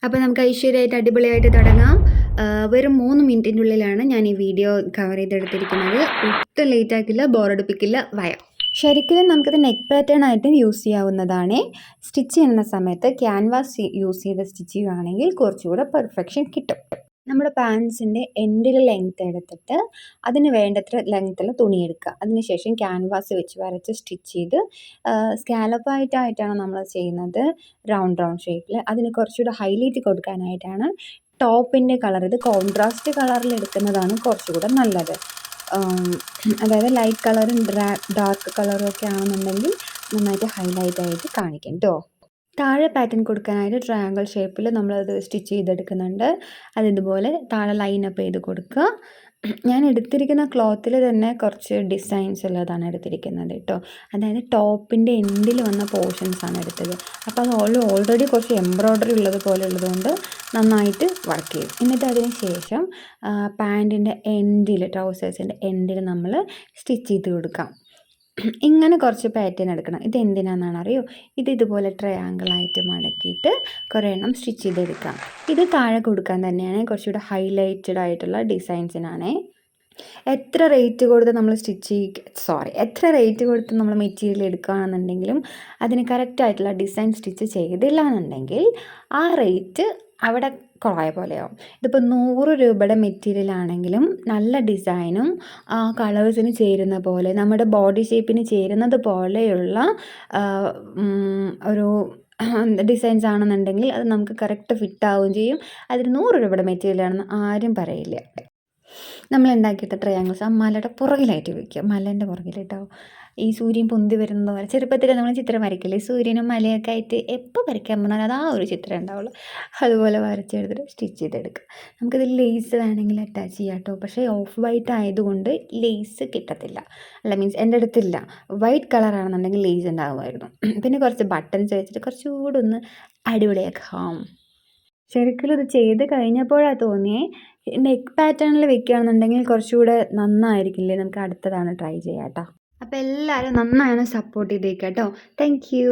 അപ്പോൾ നമുക്ക് ഐശ്വര്യമായിട്ട് അടിപൊളിയായിട്ട് തുടങ്ങാം. വെറും 3 മിനിറ്റിൻ്റെ ഉള്ളിലാണ് ഞാൻ ഈ വീഡിയോ കവർ ചെയ്തെടുത്തിരിക്കുന്നത്. ഒട്ടും ലേറ്റ് ആക്കില്ല, ബോറടിപ്പിക്കില്ല. വയം ശരിക്കും നമുക്കിത് നെക്ക് പാറ്റേൺ ആയിട്ട് യൂസ് ചെയ്യാവുന്നതാണ്. സ്റ്റിച്ച് ചെയ്യുന്ന സമയത്ത് ക്യാൻവാസ് യൂസ് ചെയ്ത് സ്റ്റിച്ച് ചെയ്യുകയാണെങ്കിൽ കുറച്ചുകൂടെ പെർഫെക്ഷൻ കിട്ടും. നമ്മുടെ പാൻസിൻ്റെ എൻഡിൽ ലെങ്ത് എടുത്തിട്ട് അതിന് വേണ്ടത്ര ലെങ്ത്തിൽ തുണിയെടുക്കുക. അതിനുശേഷം ക്യാൻവാസ് വെച്ച് വരച്ച് സ്റ്റിച്ച് ചെയ്ത് സ്കാലപ്പായിട്ടാണ് നമ്മൾ ചെയ്യുന്നത്, റൗണ്ട് ഷേപ്പിൽ. അതിന് കുറച്ചുകൂടെ ഹൈലൈറ്റ് കൊടുക്കാനായിട്ടാണ് ടോപ്പിൻ്റെ കളർ ഇത് കോൺട്രാസ്റ്റ് കളറിൽ എടുക്കുന്നതാണ് കുറച്ചുകൂടെ നല്ലത്. അതായത് ലൈറ്റ് കളറും ഡാർക്ക് കളറും ഒക്കെ ആണെന്നുണ്ടെങ്കിൽ നന്നായിട്ട് ഹൈലൈറ്റ് ആയിട്ട് കാണിക്കും കേട്ടോ. താഴെ പാറ്റേൺ കൊടുക്കാനായിട്ട് ട്രയാങ്കിൾ ഷേപ്പിൽ നമ്മളത് സ്റ്റിച്ച് ചെയ്തെടുക്കുന്നുണ്ട്. അതിതുപോലെ താഴെ ലൈനപ്പ് ചെയ്ത് കൊടുക്കുക. ഞാൻ എടുത്തിരിക്കുന്ന ക്ലോത്തിൽ തന്നെ കുറച്ച് ഡിസൈൻസ് ഉള്ളതാണ് എടുത്തിരിക്കുന്നത് കേട്ടോ. അതായത് ടോപ്പിൻ്റെ എൻഡിൽ വന്ന പോർഷൻസാണ് എടുത്തത്. അപ്പോൾ അത് ഓൾറെഡി കുറച്ച് എംബ്രോയ്ഡറി ഉള്ളതുപോലെ ഉള്ളതുകൊണ്ട് നന്നായിട്ട് വർക്ക് ചെയ്യും. എന്നിട്ട് അതിന് ശേഷം പാൻറ്റിൻ്റെ എൻഡിൽ, ട്രൗസേഴ്സിൻ്റെ എൻഡിൽ നമ്മൾ സ്റ്റിച്ച് ചെയ്ത് കൊടുക്കാം. ഇങ്ങനെ കുറച്ച് പാറ്റേൺ എടുക്കണം. ഇത് എന്തിനാണെന്നാണ് അറിയോ? ഇതുപോലെ ട്രയാങ്കിളായിട്ട് മടക്കിയിട്ട് കുറേ എണ്ണം സ്റ്റിച്ച് ചെയ്തെടുക്കാം. ഇത് താഴെ കൊടുക്കാൻ തന്നെയാണ്, കുറച്ചുകൂടെ ഹൈലൈറ്റഡ് ആയിട്ടുള്ള ഡിസൈൻസിനാണ്. എത്ര റേറ്റ് കൊടുത്ത് നമ്മൾ മെറ്റീരിയൽ എടുക്കുകയാണെന്നുണ്ടെങ്കിലും അതിന് കറക്റ്റായിട്ടുള്ള ഡിസൈൻ സ്റ്റിച്ച് ചെയ്തില്ല എന്നുണ്ടെങ്കിൽ ആ റേറ്റ് അവിടെ കുറേ പോലെയാവും. ഇതിപ്പോൾ 100 രൂപയുടെ മെറ്റീരിയൽ ആണെങ്കിലും നല്ല ഡിസൈനും കളേഴ്സിന് ചേരുന്ന പോലെ, നമ്മുടെ ബോഡി ഷേപ്പിന് ചേരുന്നത് പോലെയുള്ള ഒരു ഡിസൈൻസ് ആണെന്നുണ്ടെങ്കിൽ അത് നമുക്ക് കറക്റ്റ് ഫിറ്റ് ആവുകയും ചെയ്യും. അതിന് 100 രൂപയുടെ മെറ്റീരിയൽ ആണെന്ന് ആരും പറയില്ല. നമ്മൾ ഉണ്ടാക്കിയിട്ട് ട്രയാങ്കിൾസ് ആ മലയുടെ പുറകിലായിട്ട് വയ്ക്കുക. മലേൻ്റെ പുറകിലിട്ടോ ഈ സൂര്യൻ പൊന്തി വരുന്നത് പോലെ. ചെറുപ്പത്തിൽ നമ്മൾ ചിത്രം വരയ്ക്കില്ലേ, സൂര്യനും മലയൊക്കെ ആയിട്ട് എപ്പോൾ വരയ്ക്കാൻ പറഞ്ഞാൽ അത് ആ ഒരു ചിത്രം ഉണ്ടാവുള്ളൂ. അതുപോലെ വരച്ചെടുത്തിട്ട് സ്റ്റിച്ച് ചെയ്തെടുക്കുക. നമുക്കിത് ലേസ് വേണമെങ്കിൽ അറ്റാച്ച് ചെയ്യാം കേട്ടോ. പക്ഷേ ഓഫ് വൈറ്റ് ആയതുകൊണ്ട് ലേസ് കിട്ടത്തില്ല. മീൻസ് എൻ്റെ അടുത്തില്ല. വൈറ്റ് കളറാണെന്നുണ്ടെങ്കിൽ ലേസ് ഉണ്ടാകുമായിരുന്നു. പിന്നെ കുറച്ച് ബട്ടൺസ് വെച്ചിട്ട് കുറച്ചുകൂടെ ഒന്ന് അടിപൊളിയാക്കാം. ശരിക്കും ഇത് ചെയ്ത് കഴിഞ്ഞപ്പോഴാണ് തോന്നിയേ, നെക്ക് പാറ്റേണിൽ വെക്കുകയാണെന്നുണ്ടെങ്കിൽ കുറച്ചുകൂടെ നന്നായിരിക്കില്ലേ. നമുക്ക് അടുത്തതാണ് ട്രൈ ചെയ്യാം കേട്ടോ. അപ്പോൾ എല്ലാവരും നന്നായി സപ്പോർട്ട് ചെയ്തേക്കാം കേട്ടോ. Thank you.